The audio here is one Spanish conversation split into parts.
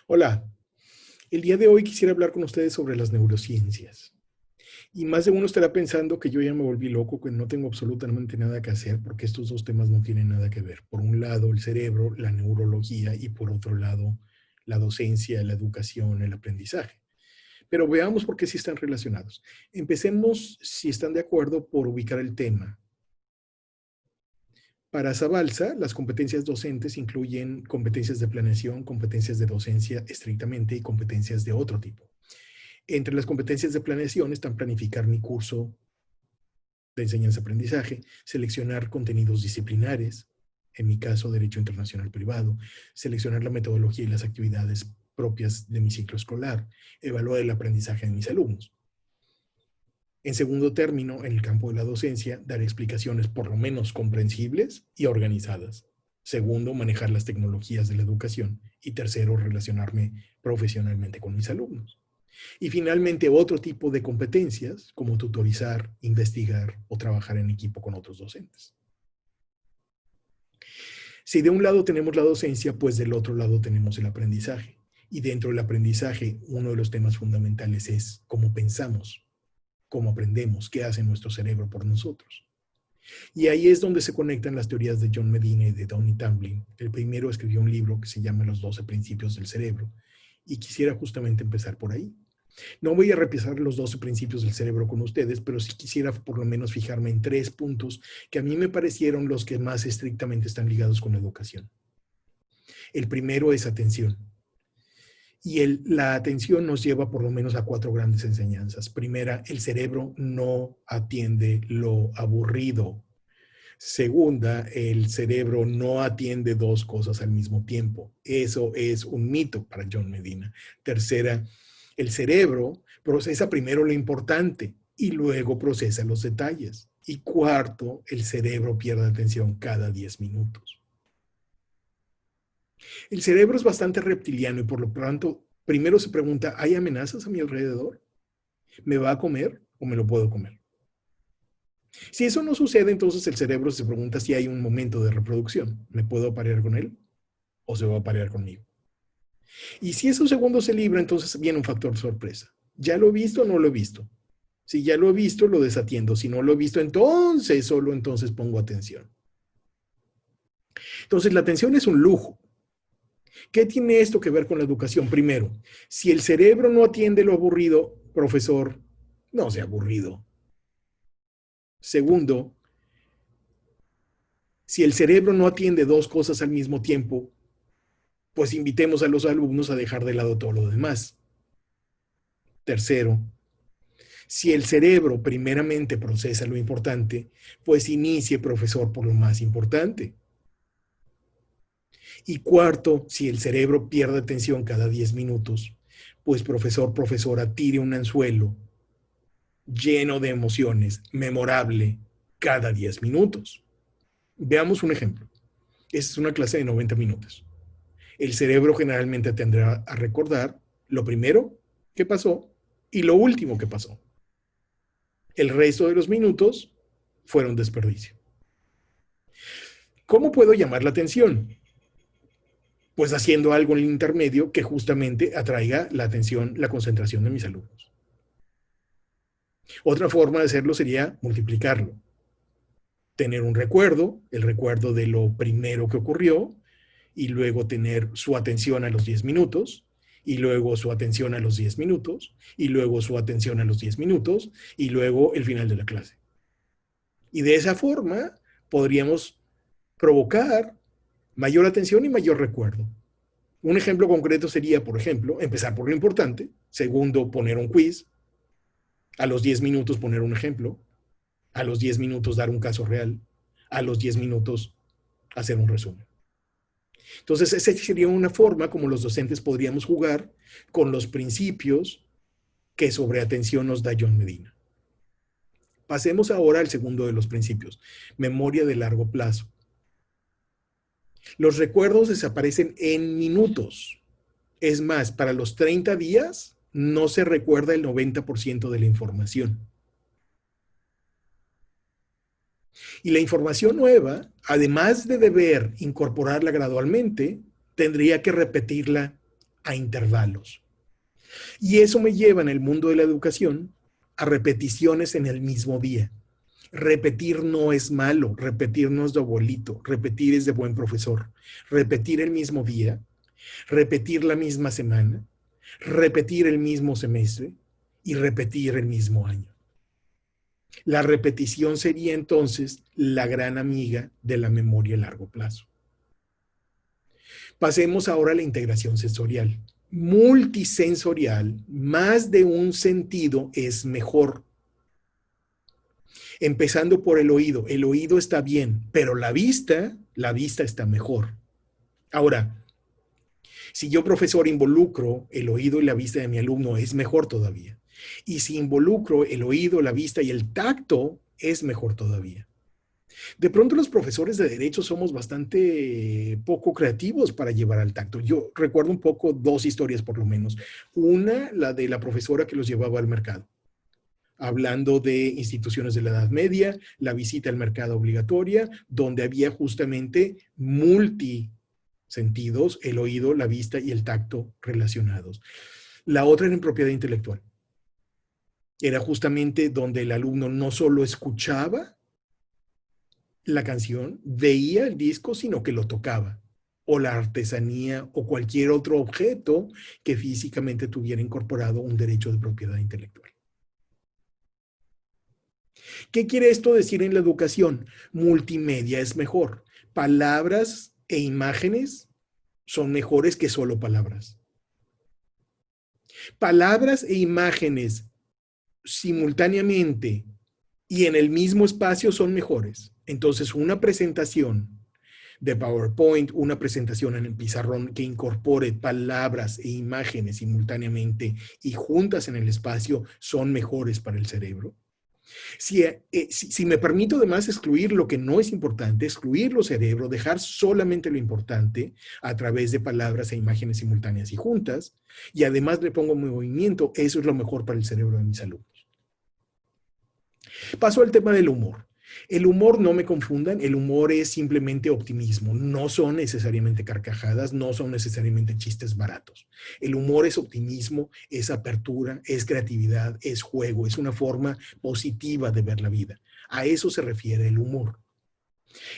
Hola, el día de hoy quisiera hablar con ustedes sobre las neurociencias. Y más de uno estará pensando que yo ya me volví loco, que no tengo absolutamente nada que hacer, porque estos dos temas no tienen nada que ver. Por un lado, el cerebro, la neurología, y por otro lado, la docencia, la educación, el aprendizaje. Pero veamos por qué sí están relacionados. Empecemos, si están de acuerdo, por ubicar el tema. Para Zabalza, las competencias docentes incluyen competencias de planeación, competencias de docencia estrictamente y competencias de otro tipo. Entre las competencias de planeación están planificar mi curso de enseñanza-aprendizaje, seleccionar contenidos disciplinares, en mi caso, Derecho Internacional Privado, seleccionar la metodología y las actividades propias de mi ciclo escolar, evaluar el aprendizaje de mis alumnos. En segundo término, en el campo de la docencia, dar explicaciones por lo menos comprensibles y organizadas. Segundo, manejar las tecnologías de la educación. Y tercero, relacionarme profesionalmente con mis alumnos. Y finalmente, otro tipo de competencias, como tutorizar, investigar o trabajar en equipo con otros docentes. Si de un lado tenemos la docencia, pues del otro lado tenemos el aprendizaje. Y dentro del aprendizaje, uno de los temas fundamentales es cómo pensamos, cómo aprendemos, qué hace nuestro cerebro por nosotros. Y ahí es donde se conectan las teorías de John Medina y de Donnie Tamblyn. El primero escribió un libro que se llama Los 12 Principios del Cerebro. Y quisiera justamente empezar por ahí. No voy a repasar los 12 principios del cerebro con ustedes, pero sí quisiera por lo menos fijarme en 3 puntos que a mí me parecieron los que más estrictamente están ligados con la educación. El primero es atención. Y la atención nos lleva por lo menos a 4 grandes enseñanzas. Primera, el cerebro no atiende lo aburrido. Segunda, el cerebro no atiende 2 cosas al mismo tiempo. Eso es un mito para John Medina. Tercera, el cerebro procesa primero lo importante y luego procesa los detalles. Y cuarto, el cerebro pierde atención cada 10 minutos. El cerebro es bastante reptiliano y por lo tanto, primero se pregunta, ¿hay amenazas a mi alrededor? ¿Me va a comer o me lo puedo comer? Si eso no sucede, entonces el cerebro se pregunta si hay un momento de reproducción. ¿Me puedo aparear con él o se va a aparear conmigo? Y si esos segundos se libra, entonces viene un factor sorpresa. ¿Ya lo he visto o no lo he visto? Si ya lo he visto, lo desatiendo. Si no lo he visto, entonces, solo entonces pongo atención. Entonces, la atención es un lujo. ¿Qué tiene esto que ver con la educación? Primero, si el cerebro no atiende lo aburrido, profesor, no sea aburrido. Segundo, si el cerebro no atiende 2 cosas al mismo tiempo, pues invitemos a los alumnos a dejar de lado todo lo demás. Tercero, si el cerebro primeramente procesa lo importante, pues inicie, profesor, por lo más importante. Y cuarto, si el cerebro pierde atención cada 10 minutos, pues profesor, profesora, tire un anzuelo lleno de emociones, memorable, cada 10 minutos. Veamos un ejemplo. Esta es una clase de 90 minutos. El cerebro generalmente tendrá a recordar lo primero que pasó y lo último que pasó. El resto de los minutos fueron desperdicio. ¿Cómo puedo llamar la atención? Pues haciendo algo en el intermedio que justamente atraiga la atención, la concentración de mis alumnos. Otra forma de hacerlo sería multiplicarlo. Tener un recuerdo, el recuerdo de lo primero que ocurrió, y luego tener su atención a los 10 minutos, y luego su atención a los 10 minutos, y luego su atención a los 10 minutos, y luego el final de la clase. Y de esa forma podríamos provocar mayor atención y mayor recuerdo. Un ejemplo concreto sería, por ejemplo, empezar por lo importante. Segundo, poner un quiz. A los 10 minutos poner un ejemplo. A los 10 minutos dar un caso real. A los 10 minutos hacer un resumen. Entonces, esa sería una forma como los docentes podríamos jugar con los principios que sobre atención nos da John Medina. Pasemos ahora al segundo de los principios, memoria de largo plazo. Los recuerdos desaparecen en minutos. Es más, para los 30 días no se recuerda el 90% de la información. Y la información nueva, además de deber incorporarla gradualmente, tendría que repetirla a intervalos. Y eso me lleva en el mundo de la educación a repeticiones en el mismo día. Repetir no es malo, repetir no es de abuelito, repetir es de buen profesor. Repetir el mismo día, repetir la misma semana, repetir el mismo semestre y repetir el mismo año. La repetición sería entonces la gran amiga de la memoria a largo plazo. Pasemos ahora a la integración sensorial. Multisensorial, más de un sentido es mejor. Empezando por el oído. El oído está bien, pero la vista está mejor. Ahora, si yo, profesor, involucro el oído y la vista de mi alumno, es mejor todavía. Y si involucro el oído, la vista y el tacto, es mejor todavía. De pronto los profesores de derecho somos bastante poco creativos para llevar al tacto. Yo recuerdo un poco dos historias por lo menos. Una, la de la profesora que los llevaba al mercado, hablando de instituciones de la Edad Media, la visita al mercado obligatoria, donde había justamente multisentidos, el oído, la vista y el tacto relacionados. La otra era en propiedad intelectual. Era justamente donde el alumno no solo escuchaba la canción, veía el disco, sino que lo tocaba, o la artesanía, o cualquier otro objeto que físicamente tuviera incorporado un derecho de propiedad intelectual. ¿Qué quiere esto decir en la educación? Multimedia es mejor. Palabras e imágenes son mejores que solo palabras. Palabras e imágenes simultáneamente y en el mismo espacio son mejores. Entonces, una presentación de PowerPoint, una presentación en el pizarrón que incorpore palabras e imágenes simultáneamente y juntas en el espacio son mejores para el cerebro. Si me permito además excluir lo que no es importante, excluir lo cerebro, dejar solamente lo importante a través de palabras e imágenes simultáneas y juntas, y además le pongo movimiento, eso es lo mejor para el cerebro de mis alumnos. Paso al tema del humor. El humor, no me confundan, el humor es simplemente optimismo, no son necesariamente carcajadas, no son necesariamente chistes baratos. El humor es optimismo, es apertura, es creatividad, es juego, es una forma positiva de ver la vida. A eso se refiere el humor.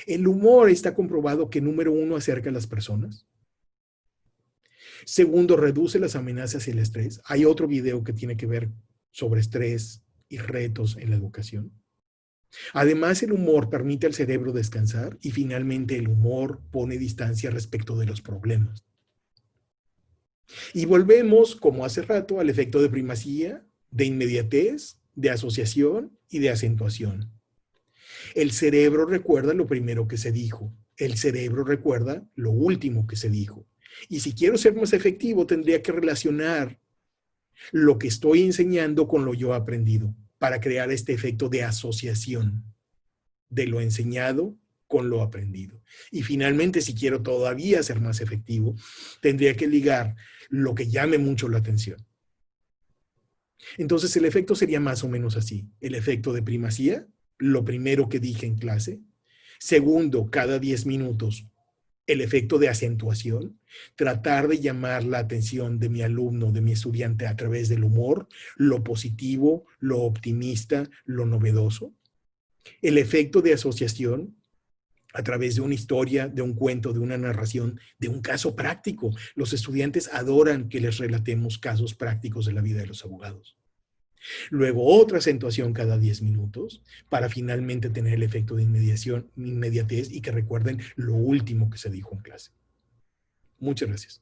El humor está comprobado que, número uno, acerca a las personas. Segundo, reduce las amenazas y el estrés. Hay otro video que tiene que ver sobre estrés y retos en la educación. Además, el humor permite al cerebro descansar y finalmente el humor pone distancia respecto de los problemas. Y volvemos, como hace rato, al efecto de primacía, de inmediatez, de asociación y de acentuación. El cerebro recuerda lo primero que se dijo. El cerebro recuerda lo último que se dijo. Y si quiero ser más efectivo, tendría que relacionar lo que estoy enseñando con lo yo aprendido, para crear este efecto de asociación de lo enseñado con lo aprendido. Y finalmente, si quiero todavía ser más efectivo, tendría que ligar lo que llame mucho la atención. Entonces, el efecto sería más o menos así. El efecto de primacía, lo primero que dije en clase. Segundo, cada 10 minutos, el efecto de acentuación, tratar de llamar la atención de mi alumno, de mi estudiante a través del humor, lo positivo, lo optimista, lo novedoso. El efecto de asociación a través de una historia, de un cuento, de una narración, de un caso práctico. Los estudiantes adoran que les relatemos casos prácticos de la vida de los abogados. Luego otra acentuación cada 10 minutos para finalmente tener el efecto de inmediatez y que recuerden lo último que se dijo en clase. Muchas gracias.